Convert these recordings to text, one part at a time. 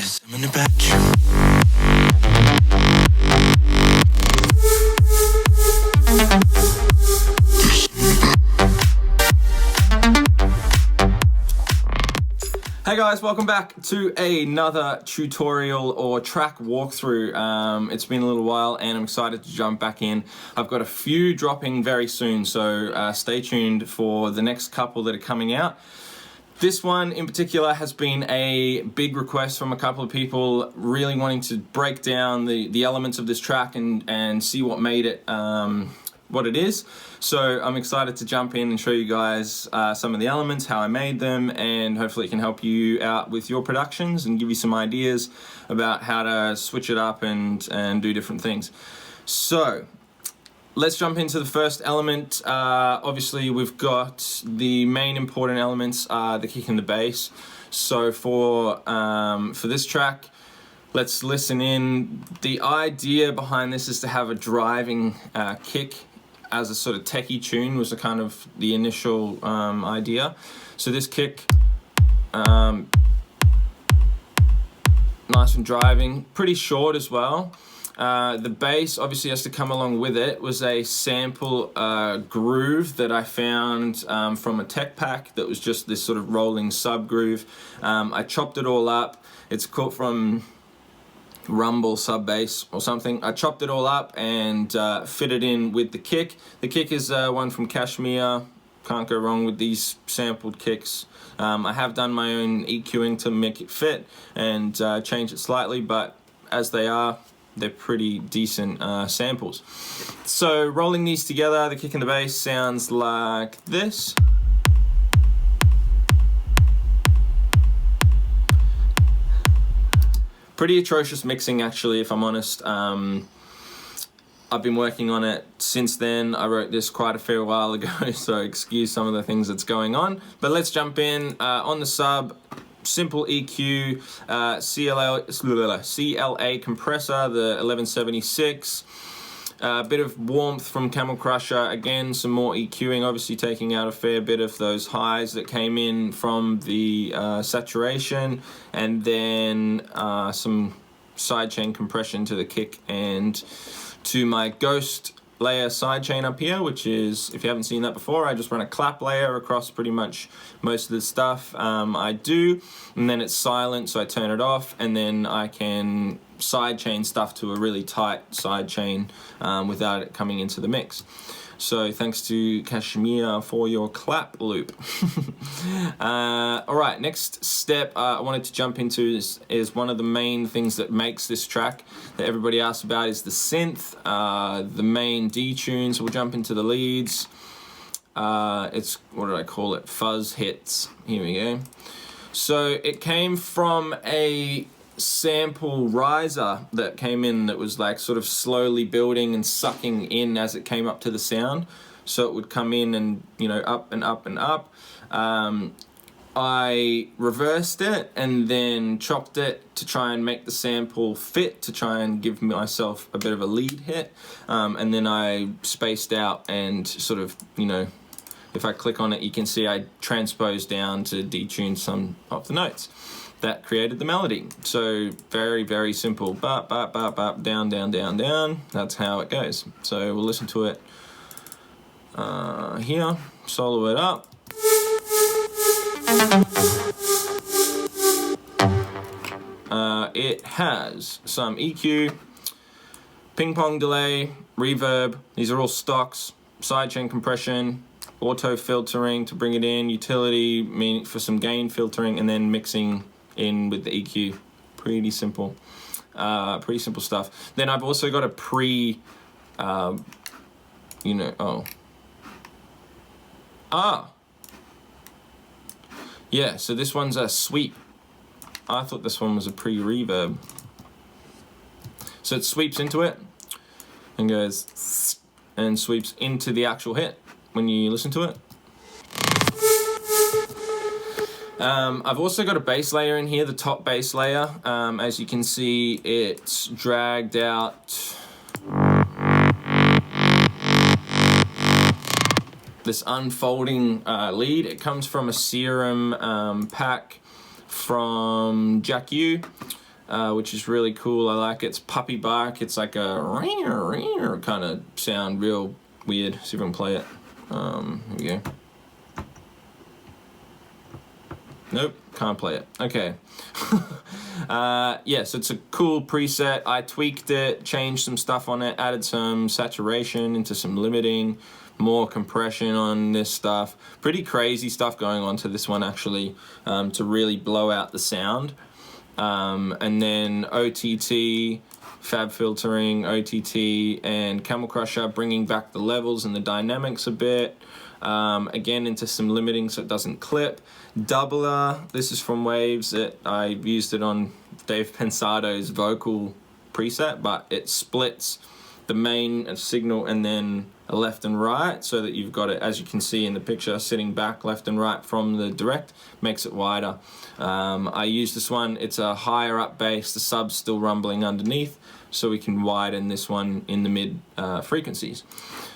There's something about you. Hey guys, welcome back to another tutorial or track walkthrough. It's been a little while and I'm excited to jump back in. I've got a few dropping very soon, so stay tuned for the next couple that are coming out. This one in particular has been a big request from a couple of people really wanting to break down the elements of this track and see what made it what it is. So I'm excited to jump in and show you guys some of the elements, how I made them, and hopefully it can help you out with your productions and give you some ideas about how to switch it up and do different things. So let's jump into the first element. Obviously we've got the main important elements, the kick and the bass. So for this track, let's listen in. The idea behind this is to have a driving kick as a sort of techie tune was kind of the initial idea. So this kick, nice and driving, pretty short as well. The bass obviously has to come along with it. Was a sample groove that I found from a tech pack that was just this sort of rolling sub groove. I chopped it all up. It's caught from Rumble sub bass or something. I chopped it all up and fit it in with the kick. The kick is one from Kashmir. Can't go wrong with these sampled kicks. I have done my own EQing to make it fit and change it slightly, but as they are, they're pretty decent samples. So rolling these together, the kick and the bass sounds like this. Pretty atrocious mixing actually, if I'm honest. I've been working on it since then. I wrote this quite a fair while ago, so excuse some of the things that's going on. But let's jump in. On the sub, simple EQ, CLA compressor, the 1176. A bit of warmth from Camel Crusher, again some more EQing, obviously taking out a fair bit of those highs that came in from the saturation, and then some sidechain compression to the kick and to my Ghost layer sidechain up here, which is, if you haven't seen that before, I just run a clap layer across pretty much most of the stuff I do, and then it's silent, so I turn it off, and then I can sidechain stuff to a really tight sidechain without it coming into the mix. So thanks to Kashmir for your clap loop. Alright, next step I wanted to jump into is one of the main things that makes this track that everybody asks about is the synth, the main D tunes. We'll jump into the leads. It's, what did I call it? Fuzz hits. Here we go. So it came from a sample riser that came in that was like sort of slowly building and sucking in as it came up to the sound, so it would come in and, you know, up and up and up. I reversed it and then chopped it to try and make the sample fit, to try and give myself a bit of a lead hit, and then I spaced out and sort of, you know, if I click on it you can see I transposed down to detune some of the notes. That created the melody. So very, very simple. Bop, bop, bop, bop, down, down, down, down. That's how it goes. So we'll listen to it here. Solo it up. It has some EQ, ping pong delay, reverb. These are all stocks. Sidechain compression, auto filtering to bring it in, utility meaning for some gain filtering, and then mixing in with the EQ. Pretty simple stuff. Then I've also got a yeah, so this one's a sweep. I thought this one was a pre-reverb. So it sweeps into it and goes and sweeps into the actual hit when you listen to it. I've also got a bass layer in here, the top bass layer. As you can see, it's dragged out this unfolding lead. It comes from a Serum pack from Jack U. which is really cool. I like it. It's puppy bark. It's like a kind of sound, real weird. See if I can play it. Here we go. Nope, can't play it. Okay. Yeah, so it's a cool preset. I tweaked it, changed some stuff on it, added some saturation into some limiting, more compression on this stuff. Pretty crazy stuff going on to this one, actually, to really blow out the sound. And then OTT, fab filtering, OTT, and Camel Crusher, bringing back the levels and the dynamics a bit. Again, into some limiting so it doesn't clip. Doubler, this is from Waves. I used it on Dave Pensado's vocal preset, but it splits the main signal and then a left and right, so that you've got it, as you can see in the picture, sitting back left and right from the direct, makes it wider. I use this one, it's a higher up bass, the sub's still rumbling underneath, so we can widen this one in the mid frequencies.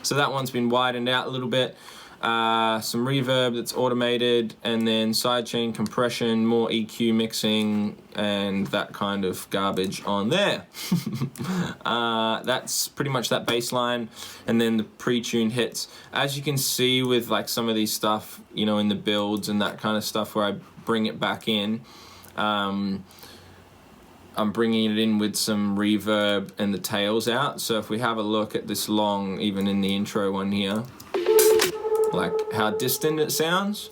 So that one's been widened out a little bit. Some reverb that's automated, and then sidechain compression, more EQ mixing, and that kind of garbage on there. That's pretty much that bass line, and then the pre-tuned hits. As you can see with like some of these stuff, you know, in the builds and that kind of stuff where I bring it back in, I'm bringing it in with some reverb and the tails out. So if we have a look at this long, even in the intro one here, like how distant it sounds.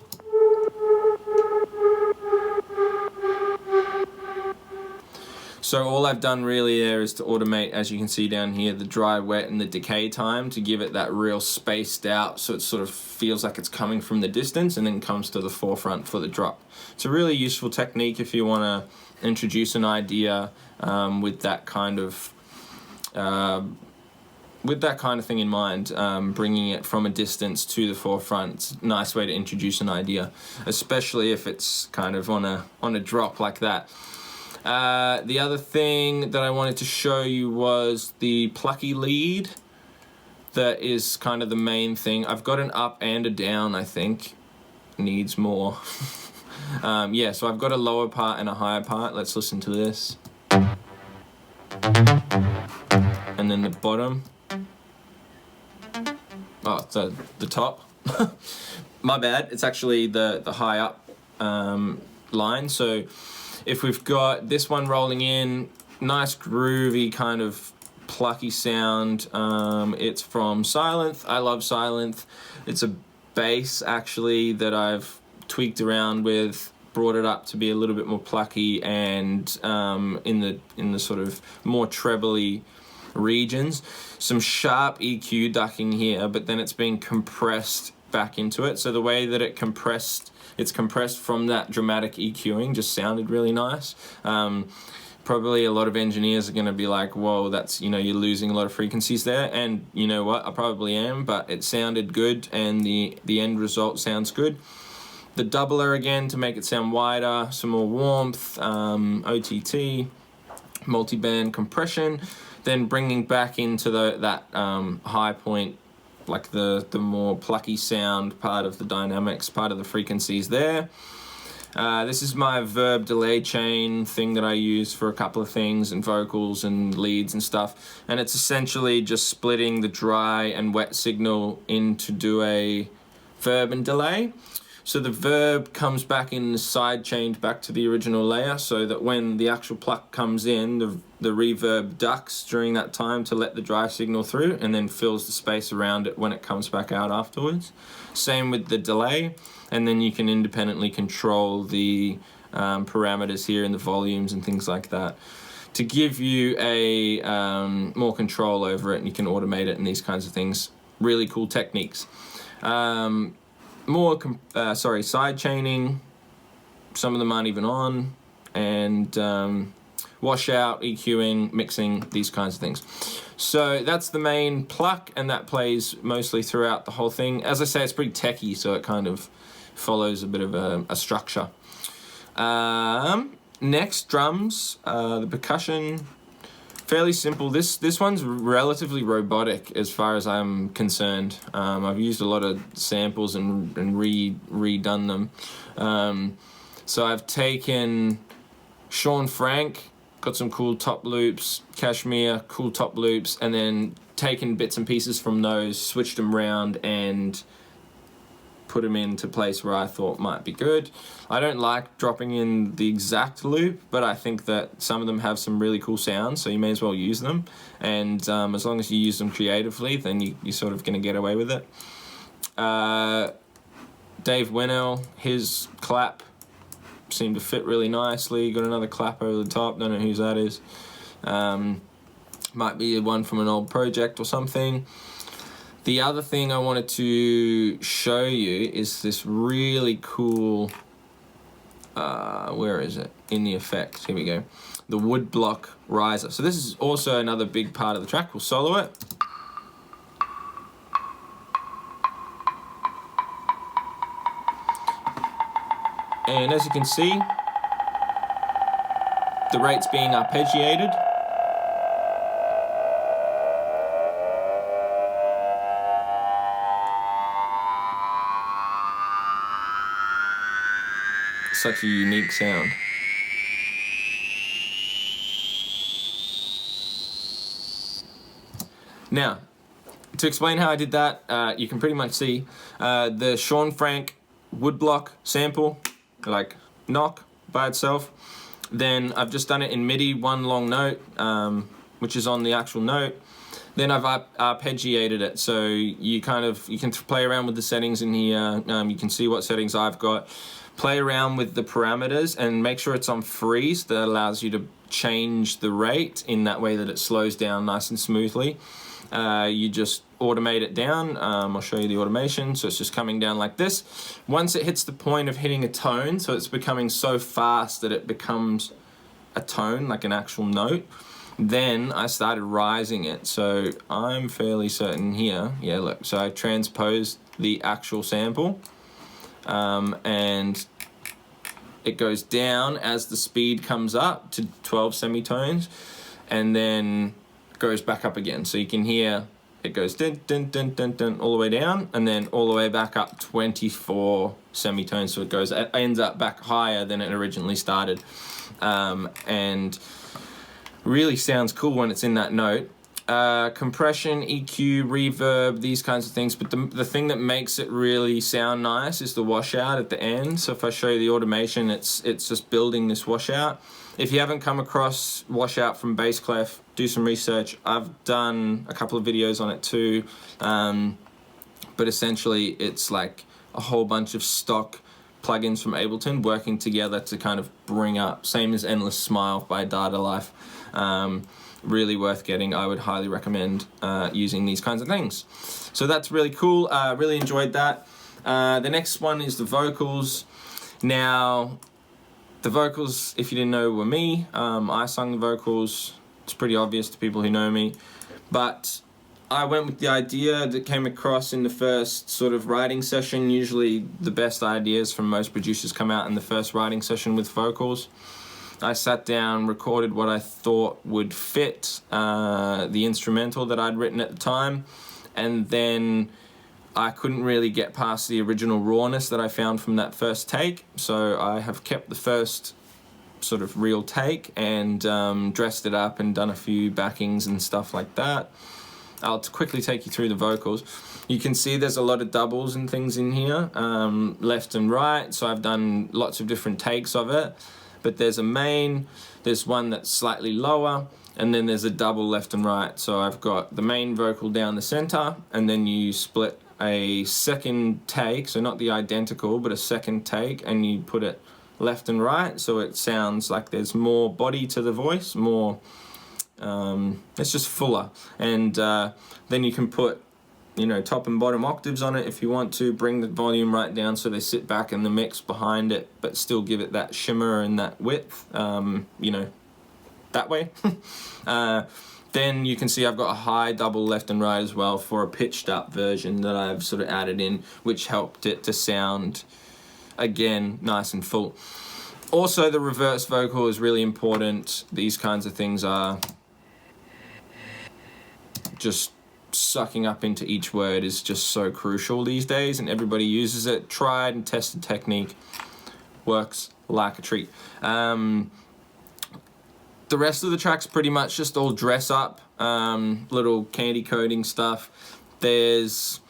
So all I've done really there is to automate, as you can see down here, the dry, wet, and the decay time to give it that real spaced out, so it sort of feels like it's coming from the distance and then comes to the forefront for the drop. It's a really useful technique if you want to introduce an idea with that kind of thing in mind, bringing it from a distance to the forefront. It's a nice way to introduce an idea, especially if it's kind of on a drop like that. The other thing that I wanted to show you was the plucky lead. That is kind of the main thing. I've got an up and a down, I think. Needs more. Yeah, so I've got a lower part and a higher part. Let's listen to this. And then the bottom. Oh, the top. My bad. It's actually the high up line. So if we've got this one rolling in, nice groovy kind of plucky sound. It's from Sylenth. I love Sylenth. It's a bass actually that I've tweaked around with, brought it up to be a little bit more plucky and in the sort of more trebly regions. Some sharp EQ ducking here, but then it's being compressed back into it. So the way that it's compressed from that dramatic EQing just sounded really nice. Probably a lot of engineers are going to be like, whoa, that's, you know, you're losing a lot of frequencies there. And you know what, I probably am, but it sounded good and the end result sounds good. The doubler again to make it sound wider, some more warmth, OTT, multi-band compression, then bringing back into that high point, like the more plucky sound part of the dynamics, part of the frequencies there. This is my verb delay chain thing that I use for a couple of things and vocals and leads and stuff. And it's essentially just splitting the dry and wet signal in to do a verb and delay. So the verb comes back in the side chained back to the original layer, so that when the actual pluck comes in, the reverb ducks during that time to let the dry signal through and then fills the space around it when it comes back out afterwards. Same with the delay, and then you can independently control the parameters here and the volumes and things like that to give you a more control over it, and you can automate it and these kinds of things. Really cool techniques. Side chaining, some of them aren't even on, and washout, EQing, mixing, these kinds of things. So that's the main pluck, and that plays mostly throughout the whole thing. As I say, it's pretty techy, so it kind of follows a bit of a structure. Next, drums, the percussion. Fairly simple. This one's relatively robotic as far as I'm concerned. I've used a lot of samples and redone them. So I've taken Sean Frank got some cool top loops, Cashmere, cool top loops, and then taken bits and pieces from those, switched them around, and put them into place where I thought might be good. I don't like dropping in the exact loop, but I think that some of them have some really cool sounds, so you may as well use them. And as long as you use them creatively, then you're sort of going to get away with it. Dave Winnell, his clap seemed to fit really nicely. Got another clap over the top, don't know whose that is. Might be one from an old project or something. The other thing I wanted to show you is this really cool, where is it? In the effects, here we go. The Woodblock Riser. So this is also another big part of the track. We'll solo it. And as you can see, the rate's being arpeggiated. Such a unique sound. Now, to explain how I did that, you can pretty much see the Sean Frank Woodblock sample, like knock by itself. Then I've just done it in MIDI, one long note, which is on the actual note. Then I've arpeggiated it, so you can play around with the settings in here. You can see what settings I've got. Play around with the parameters and make sure it's on freeze. That allows you to change the rate in that way that it slows down nice and smoothly. You just automate it down. I'll show you the automation. So it's just coming down like this. Once it hits the point of hitting a tone, so it's becoming so fast that it becomes a tone, like an actual note, then I started rising it. So I'm fairly certain here. Yeah, look. So I transposed the actual sample. And it goes down as the speed comes up to 12 semitones, and then goes back up again. So you can hear it goes dun, dun, dun, dun, dun, all the way down, and then all the way back up 24 semitones. So it ends up back higher than it originally started, and really sounds cool when it's in that note. Compression, EQ, reverb, these kinds of things, but the thing that makes it really sound nice is the washout at the end. So if I show you the automation, it's just building this washout. If you haven't come across washout from Bassclef, do some research. I've done a couple of videos on it too, but essentially it's like a whole bunch of stock plugins from Ableton working together to kind of bring up, same as Endless Smile by Data Life. Really worth getting. I would highly recommend using these kinds of things. So that's really cool. Really enjoyed that. The next one is the vocals. Now, the vocals, if you didn't know, were me. I sung the vocals. It's pretty obvious to people who know me. But I went with the idea that came across in the first sort of writing session. Usually the best ideas from most producers come out in the first writing session with vocals. I sat down, recorded what I thought would fit the instrumental that I'd written at the time, and then I couldn't really get past the original rawness that I found from that first take, so I have kept the first sort of real take and dressed it up and done a few backings and stuff like that. I'll quickly take you through the vocals. You can see there's a lot of doubles and things in here, left and right, so I've done lots of different takes of it. But there's a main, there's one that's slightly lower, and then there's a double left and right. So I've got the main vocal down the center, and then you split a second take, so not the identical, but a second take, and you put it left and right, so it sounds like there's more body to the voice, more, it's just fuller. And then you can put, you know, top and bottom octaves on it if you want to, bring the volume right down so they sit back in the mix behind it, but still give it that shimmer and that width, you know, that way. Then you can see I've got a high double left and right as well for a pitched up version that I've sort of added in, which helped it to sound, again, nice and full. Also, the reverse vocal is really important. These kinds of things are just sucking up into each word is just so crucial these days, and everybody uses it. Tried and tested technique, works like a treat. The The rest of the track's pretty much just all dress up, little candy coating stuff. There's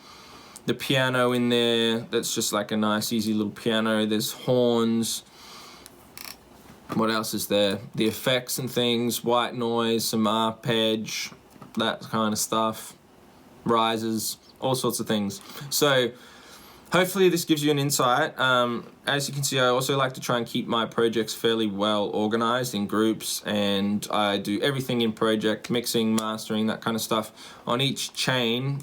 the piano in there, that's just like a nice easy little piano. There's horns. What else is there? The effects and things, white noise, some arpeggi, that kind of stuff. Rises, all sorts of things. So hopefully this gives you an insight. As you can see, I also like to try and keep my projects fairly well organized in groups, and I do everything in project, mixing, mastering, that kind of stuff. On each chain,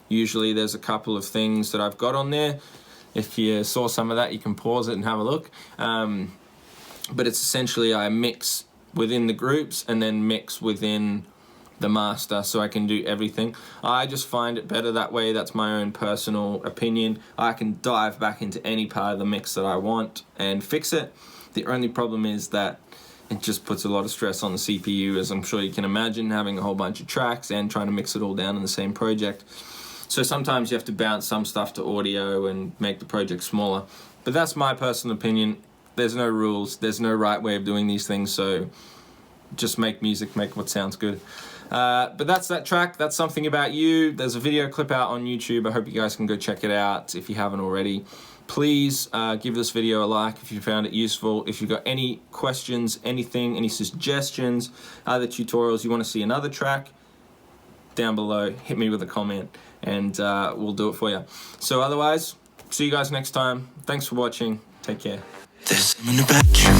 usually there's a couple of things that I've got on there. If you saw some of that, you can pause it and have a look. But it's essentially I mix within the groups and then mix within the master, so I can do everything. I just find it better that way. That's my own personal opinion. I can dive back into any part of the mix that I want and fix it. The only problem is that it just puts a lot of stress on the CPU, as I'm sure you can imagine, having a whole bunch of tracks and trying to mix it all down in the same project. So sometimes you have to bounce some stuff to audio and make the project smaller. But that's my personal opinion. There's no rules, there's no right way of doing these things, so just make music, make what sounds good. But that's that track. That's Something About You. There's a video clip out on YouTube. I hope you guys can go check it out if you haven't already. Please give this video a like if you found it useful. If you've got any questions, anything, any suggestions, other tutorials, you want to see another track, down below, hit me with a comment and we'll do it for you. So otherwise, see you guys next time. Thanks for watching. Take care. There's something about you.